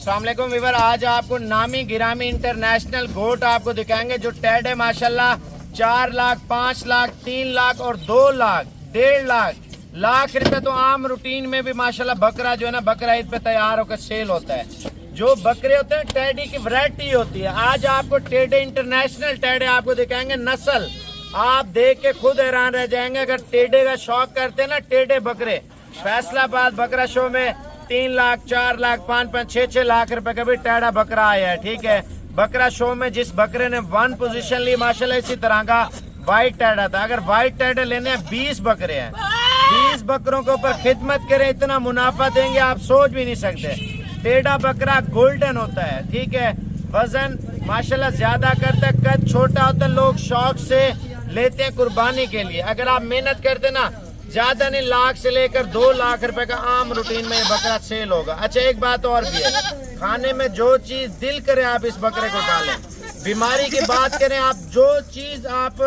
अस्सलाम वालेकुम वीवर, आज आपको नामी गिरामी इंटरनेशनल गोट आपको दिखाएंगे जो टेड है माशाल्लाह 4 लाख, 5 लाख, 3 लाख और 2 लाख, 1.5 लाख रुपए तो आम रूटीन में भी माशाल्लाह बकरा जो है ना बकरा ईद पे तैयार होकर सेल होता है। जो बकरे होते हैं टेडी की वैरायटी होती है। आज आपको टेडे इंटरनेशनल टेडे आपको दिखाएंगे, नस्ल आप देख के खुद हैरान रह जाएंगे। अगर टेडे का शौक करते हैं ना, टेडे बकरे फैसलाबाद बकरा शो में 3 लाख, 4 लाख, 5-5, 6-6 लाख रुपए का भी टेढ़ा बकरा आया है। ठीक है, बकरा शो में जिस बकरे ने 1 पोजीशन ली माशाल्लाह, इसी तरह का व्हाइट टेढ़ा था। अगर व्हाइट टेढ़े लेने हैं 20 बकरे हैं, 20 बकरों के ऊपर खिदमत करें, इतना मुनाफा देंगे आप सोच भी नहीं सकते। टेढ़ा बकरा गोल्डन होता है। ठीक है, वजन माशाल्लाह ज्यादा करता है, कद छोटा होता है, लोग शौक से लेते हैं कुर्बानी के लिए। अगर आप मेहनत करते ना, ज्यादा नहीं, लाख से लेकर 2 लाख रुपए का आम रूटीन में ये बकरा सेल होगा। अच्छा, एक बात और भी है, खाने में जो चीज दिल करे आप इस बकरे को डालें। बीमारी की बात करें, आप जो चीज आप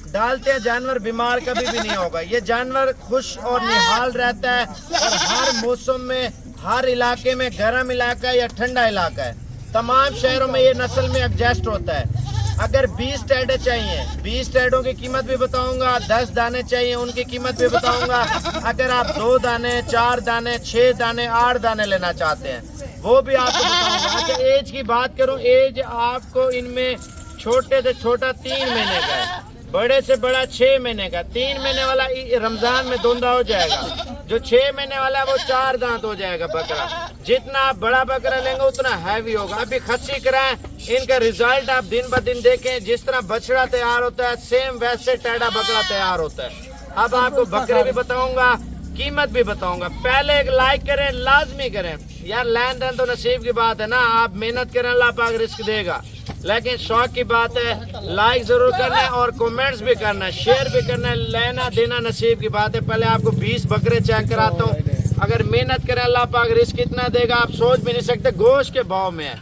डालते हैं जानवर बीमार कभी भी नहीं होगा। ये जानवर खुश और निहाल रहता है और हर मौसम में, हर इलाके में, गर्म इलाका है या ठंडा इलाका है, तमाम शहरों में ये नस्ल में एडजस्ट होता है। अगर 20 टेडे चाहिए, 20 टेडों की कीमत भी बताऊंगा, 10 दाने चाहिए उनकी कीमत भी बताऊंगा। अगर आप 2 दाने, 4 दाने, 6 दाने, 8 दाने लेना चाहते हैं वो भी आपको बताऊंगा। अच्छा, एज की बात करूं, एज आपको इनमें छोटे से छोटा 3 महीने का है, बड़े से बड़ा 6 महीने का। 3 महीने वाला रमजान में धुंधा हो जाएगा, जो 6 महीने वाला है वो 4 दांत हो जाएगा बकरा। जितना आप बड़ा बकरा लेंगे उतना हैवी होगा। अभी खस्सी कराएं, इनका रिजल्ट आप दिन ब दिन देखें। जिस तरह बछड़ा तैयार होता है सेम वैसे टेढ़ा बकरा तैयार होता है। अब आपको बकरे भी बताऊंगा, कीमत भी बताऊंगा। पहले एक लाइक करें, लाजमी करें यार, लेन देन तो नसीब की बात है ना। आप मेहनत करें, अल्लाह पाक रिस्क देगा, लेकिन शौक की बात है। लाइक जरूर करना है और कमेंट्स भी करना है, शेयर भी करना है। लेना देना नसीब की बात है। पहले आपको 20 बकरे चेक कराता हूँ। अगर मेहनत करें, अल्लाह पाक रिस्क कितना देगा आप सोच भी नहीं सकते। गोश्त के भाव में है,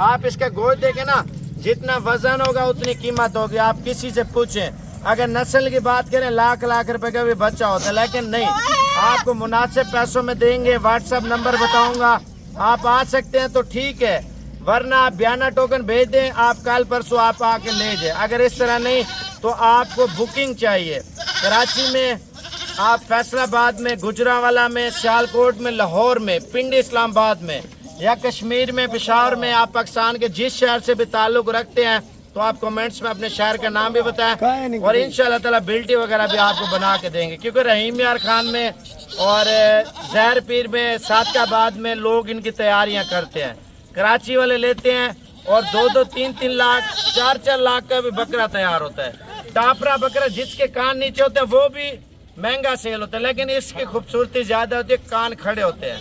आप इसका गोश्त देखें ना, जितना वजन होगा उतनी कीमत होगी। आप किसी से पूछें, अगर नस्ल की बात करें लाख लाख रुपए का भी बच्चा होता है, लेकिन नहीं, आपको मुनासिब पैसों में देंगे। व्हाट्सएप नंबर बताऊंगा, आप आ सकते हैं तो ठीक है, वरना आप बयाना टोकन भेज दें, आप कल परसों आप आके ले जाए। अगर इस तरह नहीं तो आपको बुकिंग चाहिए। कराची में, आप फैसलाबाद में, गुजरांवाला में, सियालकोट में, लाहौर में, पिंडी इस्लामाबाद में या कश्मीर में, पेशावर में, आप पाकिस्तान के जिस शहर से भी ताल्लुक रखते हैं तो आप कमेंट्स में अपने शहर का नाम भी बताएं और इंशाल्लाह ताला बिल्टी वगैरह भी आपको बना के देंगे। क्योंकि रहीम यार खान में और जहर पीर में, सादकाबाद में लोग इनकी तैयारियां करते हैं। कराची वाले लेते हैं और 2-2, 3-3 लाख, 4-4 लाख का भी बकरा तैयार होता है। टापरा बकरा जिसके कान नीचे होते हैं वो भी महंगा सेल होता है, लेकिन इसकी खूबसूरती ज्यादा होती है, कान खड़े होते हैं।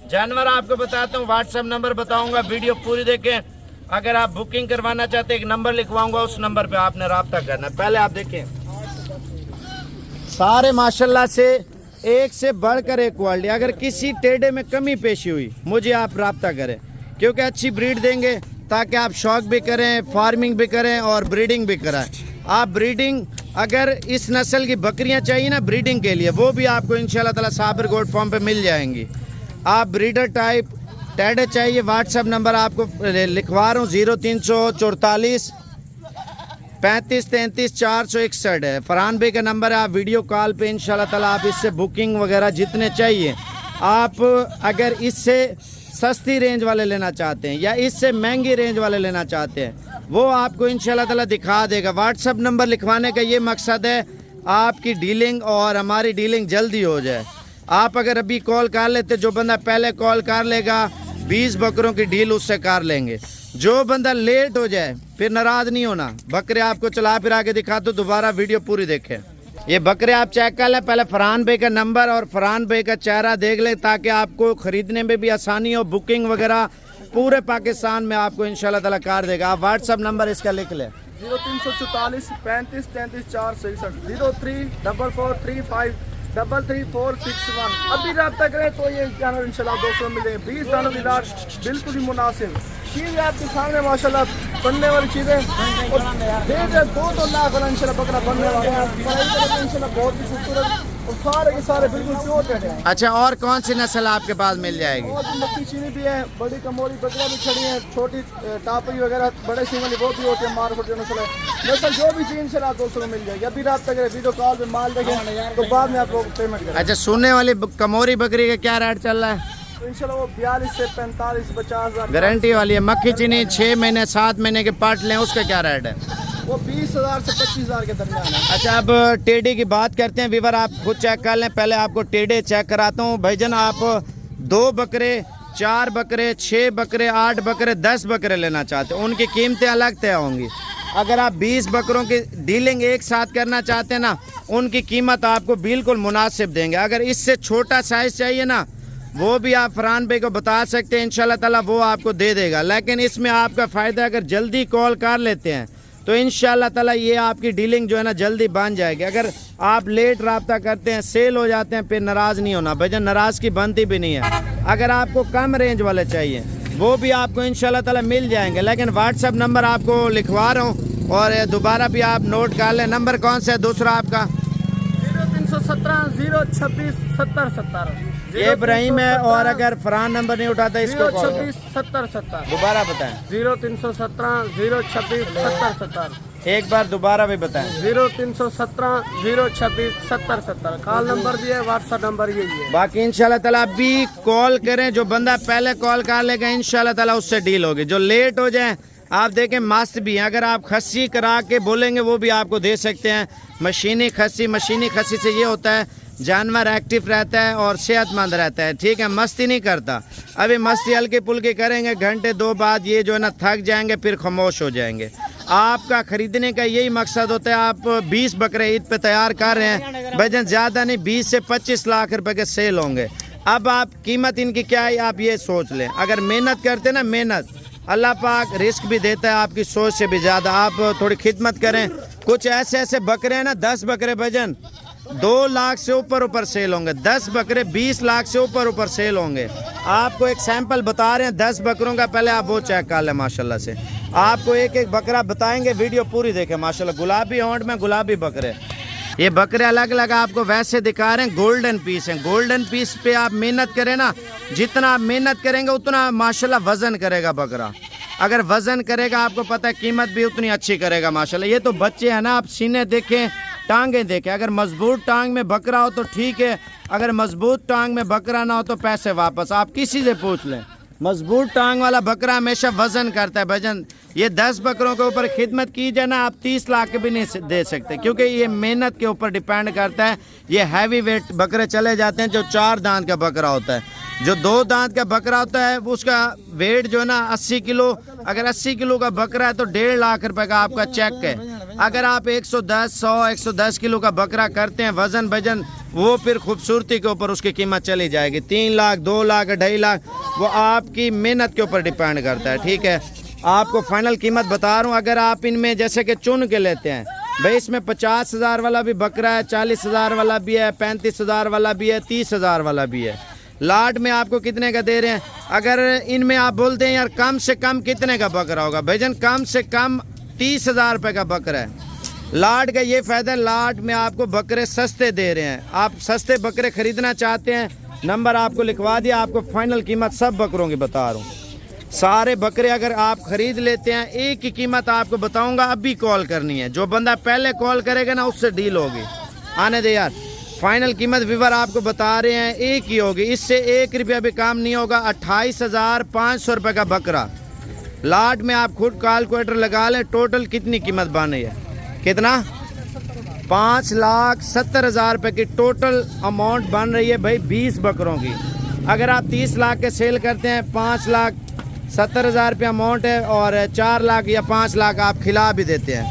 जानवर आपको बताता हूँ, व्हाट्सएप नंबर बताऊंगा, वीडियो पूरी देखें। अगर आप बुकिंग करवाना चाहते हैं, एक नंबर लिखवाऊंगा, उस नंबर पे आपने रब्ता करना। पहले आप देखें, सारे माशाल्लाह से एक से बढ़कर एक क्वालिटी। अगर किसी टेढ़े में कमी पेशी हुई मुझे आप रब्ता करें, क्योंकि अच्छी ब्रीड देंगे ताकि आप शौक भी करें, फार्मिंग भी करें और ब्रीडिंग भी कराएं। आप ब्रीडिंग, अगर इस नस्ल की बकरियां चाहिए ना ब्रीडिंग के लिए, वो भी आपको इंशाल्लाह ताला साबिर गोट फार्म पे मिल जाएंगी। आप ब्रीडर टाइप टेढ़े चाहिए, व्हाट्सएप नंबर आपको लिखवा रहा हूँ, 0344 35 33 461 है। फरहान भाई का नंबर है। आप वीडियो कॉल पे इंशाल्लाह ताला आप इससे बुकिंग वगैरह जितने चाहिए, आप अगर इससे सस्ती रेंज वाले लेना चाहते हैं या इससे महंगी रेंज वाले लेना चाहते हैं, वो आपको इंशाल्लाह ताला दिखा देगा। व्हाट्सएप नंबर लिखवाने का ये मकसद है आपकी डीलिंग और हमारी डीलिंग जल्दी हो जाए। आप अगर अभी कॉल कर लेते, जो बंदा पहले कॉल कर लेगा 20 बकरों की डील उससे कर लेंगे। जो बंदा लेट हो जाए फिर नाराज नहीं होना। बकरे आपको चला फिरा के दिखा दो, दोबारा वीडियो पूरी देखें। ये बकरे आप चेक कर लें, पहले फरहान भाई का नंबर और फरहान भाई का चेहरा देख लें ताकि आपको खरीदने में भी आसानी हो। बुकिंग वगैरह पूरे पाकिस्तान में आपको इंशाल्लाह ताला कर देगा। आप व्हाट्सएप नंबर इसका लिख लें, 0344 35 33 461, 034435 33461। अभी रब्ता करें तो ये जानवर इंशाल्लाह 200 मिले। 20 दानों की लाट बिल्कुल ही मुनासिब चीज़ आपके सामने माशाल्लाह बनने वाली चीज़ें। और 2-2 लाख वाला इंशाल्लाह बकरा बनने वाला है इंशाल्लाह, बहुत ही खूबसूरत और सारे के सारे बिल्कुल प्योर टेढ़े हैं। अच्छा, और कौन सी नस्ल आपके पास मिल जाएगी? और मक्की चीनी भी है, बड़ी कमोरी बकरियां भी खड़ी हैं, छोटी टापरी वगैरह बड़े सिंह वाली वो भी होती है। मारकोट जो नस्ल है, नस्ल जो भी चीज इंशाल्लाह 200 में मिल जाएगी। अभी रात तक वीडियो कॉल पे माल देखें तो बाद में आप लोग पेमेंट करें। अच्छा, सोने वाली कमोरी बकरी का क्या रेट चल रहा है? तो इंशाल्लाह वो 42 से 45 50 हज़ार गारंटी वाली है। मक्खी चीनी 6 महीने 7 महीने के पार्ट लें, उसका क्या रेट है? वो 20,000 से 25,000 के दरमियान है। अच्छा, अब टेढ़े की बात करते हैं। वीवर आप खुद चेक कर लें, पहले आपको टेढ़े चेक कराता हूँ। भाईजान, आप 2 बकरे, 4 बकरे, 6 बकरे, 8 बकरे, 10 बकरे लेना चाहते हैं, उनकी कीमतें अलग तय होंगी। अगर आप 20 बकरों की डीलिंग एक साथ करना चाहते हैं ना, उनकी कीमत आपको बिल्कुल मुनासिब देंगे। अगर इससे छोटा साइज़ चाहिए ना, वो भी आप फरहान भाई को बता सकते हैं, इंशाल्लाह ताला वो आपको दे देगा। लेकिन इसमें आपका फ़ायदा, अगर जल्दी कॉल कर लेते हैं तो इंशाल्लाह ताला ये आपकी डीलिंग जो है ना जल्दी बन जाएगी। अगर आप लेट रब्ता करते हैं, सेल हो जाते हैं, फिर नाराज़ नहीं होना भाईजान, नाराज़ की बनती भी नहीं है। अगर आपको कम रेंज वाले चाहिए वो भी आपको इंशाल्लाह ताला मिल जाएंगे। लेकिन व्हाट्सअप नंबर आपको लिखवा रहा हूँ और दोबारा भी आप नोट कर लें। नंबर कौन सा है दूसरा आपका? 0317 026 70 70 ये इब्राहिम है। और अगर फरहान नंबर नहीं उठाता इसको 026 70 70 दोबारा बताएं। 0317 026 70 70 एक बार दोबारा भी बताएं। 0317 026 70 70 कॉल नंबर भी है, व्हाट्सएप नंबर यही है। बाकी इंशाल्लाह ताला आप भी कॉल करें, जो बंदा पहले कॉल कर लेगा इंशाल्लाह ताला उससे डील होगी। जो लेट हो जाए आप देखें मस्त भी हैं, अगर आप खस्सी करा के बोलेंगे वो भी आपको दे सकते हैं। मशीनी खस्सी से ये होता है जानवर एक्टिव रहता है और सेहतमंद रहता है, ठीक है, मस्ती नहीं करता। अभी मस्ती हल्की पुल्की करेंगे, घंटे 2 बाद ये जो है ना थक जाएंगे, फिर खामोश हो जाएंगे। आपका खरीदने का यही मकसद होता है। आप 20 बकरे ईद पे तैयार कर रहे हैं भाईजान, ज़्यादा नहीं 20 से 25 लाख रुपए के सेल होंगे। अब आप कीमत इनकी क्या है आप ये सोच लें। अगर मेहनत करते ना, मेहनत अल्लाह पाक रिस्क भी देता है आपकी सोच से भी ज़्यादा। आप थोड़ी खिदमत करें। कुछ ऐसे बकरे हैं ना, 10 बकरे भाईजान 2 लाख से ऊपर सेल होंगे, 10 बकरे 20 लाख से ऊपर सेल होंगे। आपको एक सैंपल बता रहे हैं 10 बकरों का, पहले आप वो चेक कर लें। माशाल्लाह से आपको एक एक बकरा बताएंगे, वीडियो पूरी देखें। माशाल्लाह गुलाबी होंठ में गुलाबी बकरे, ये बकरे अलग अलग आपको वैसे दिखा रहे हैं। गोल्डन पीस हैं, गोल्डन पीस पे आप मेहनत करें ना, जितना आप मेहनत करेंगे उतना माशाल्लाह वजन करेगा बकरा। अगर वजन करेगा आपको पता है कीमत भी उतनी अच्छी करेगा माशाल्लाह। ये तो बच्चे हैं ना, आप सीने देखें, टांगे देखें। अगर मजबूत टांग में बकरा हो तो ठीक है, अगर मजबूत टांग में बकरा ना हो तो पैसे वापस। आप किसी से पूछ लें, मजबूत टांग वाला बकरा हमेशा वजन करता है भजन। ये 10 बकरों के ऊपर खिदमत की जाए ना, आप 30 लाख के भी नहीं दे सकते, क्योंकि ये मेहनत के ऊपर डिपेंड करता है। ये हैवी वेट बकरे चले जाते हैं। जो 4 दांत का बकरा होता है, जो 2 दांत का बकरा होता है, उसका वेट जो है ना 80 किलो। अगर 80 किलो का बकरा है तो 1.5 लाख रुपए का आपका चेक है। अगर आप 110 किलो का बकरा करते हैं वजन भजन, वो फिर खूबसूरती के ऊपर उसकी कीमत चली जाएगी। 3 लाख 2 लाख 2.5 लाख, वो आपकी मेहनत के ऊपर डिपेंड करता है, ठीक है। आपको फाइनल कीमत बता रहा हूँ। अगर आप इनमें जैसे कि चुन के लेते हैं भाई, इसमें 50,000 वाला भी बकरा है, 40,000 वाला भी है, 35,000 वाला भी है, 30,000 वाला भी है। लाट में आपको कितने का दे रहे हैं? अगर इनमें आप बोलते हैं यार कम से कम कितने का बकरा होगा भाईजान, कम से कम 30,000 रुपये का बकरा है। लाट का ये फ़ायदा है, लाट में आपको बकरे सस्ते दे रहे हैं। आप सस्ते बकरे खरीदना चाहते हैं, नंबर आपको लिखवा दिया। आपको फाइनल कीमत सब बकरों की बता रहा हूँ। सारे बकरे अगर आप खरीद लेते हैं, एक ही कीमत आपको बताऊंगा, अभी कॉल करनी है। जो बंदा पहले कॉल करेगा ना उससे डील होगी। आने दे यार, फाइनल कीमत विवर आपको बता रहे हैं एक ही होगी, इससे 1 रुपया भी काम नहीं होगा। 28,500 रुपये का बकरा लाट में आप खुद कैलकुलेटर लगा लें, टोटल कितनी कीमत बन रही है, कितना 5,70,000 रुपये की टोटल अमाउंट बन रही है भाई 20 बकरों की। अगर आप 30 लाख के सेल करते हैं, 5,70,000 रुपये अमाउंट है और 4 लाख या 5 लाख आप खिला भी देते हैं,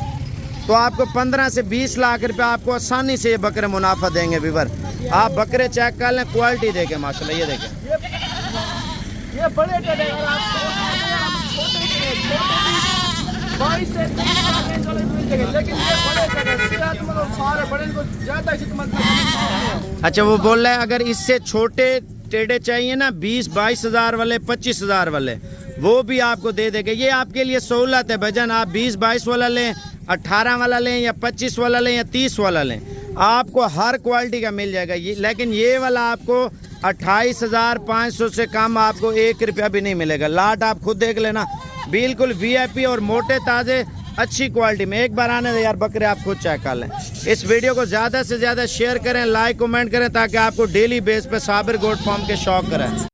तो आपको 15 से 20 लाख रुपए आपको आसानी से ये बकरे मुनाफा देंगे। विवर आप बकरे चेक कर लें, क्वालिटी देखें माशाल्लाह। ये देखें, ये बड़े टेढ़े और आप छोटे भी 22 से 30 लाख रेंज वाले मिल जाएंगे, लेकिन ये बड़े टेढ़े सेहतमंद और सारे बड़े को ज़्यादा खिदमत करनी। अच्छा, वो बोल रहा है अगर इससे छोटे टेढ़े चाहिए ना 20-22 हज़ार वाले, 25,000 वाले, वो भी आपको दे देंगे। ये आपके लिए सहूलत है भजन। आप 20-22 वाला लें, 18 वाला लें या 25 वाला लें या 30 वाला लें, आपको हर क्वालिटी का मिल जाएगा ये, लेकिन ये वाला आपको 28,500 से कम आपको 1 रुपया भी नहीं मिलेगा। लाट आप खुद देख लेना, बिल्कुल VIP और मोटे ताज़े अच्छी क्वालिटी में। एक बार आने दे यार बकरे, आप खुद चेक कर लें। इस वीडियो को ज़्यादा से ज़्यादा शेयर करें, लाइक कमेंट करें, ताकि आपको डेली बेस पे साबिर गोट फार्म के शौक करें।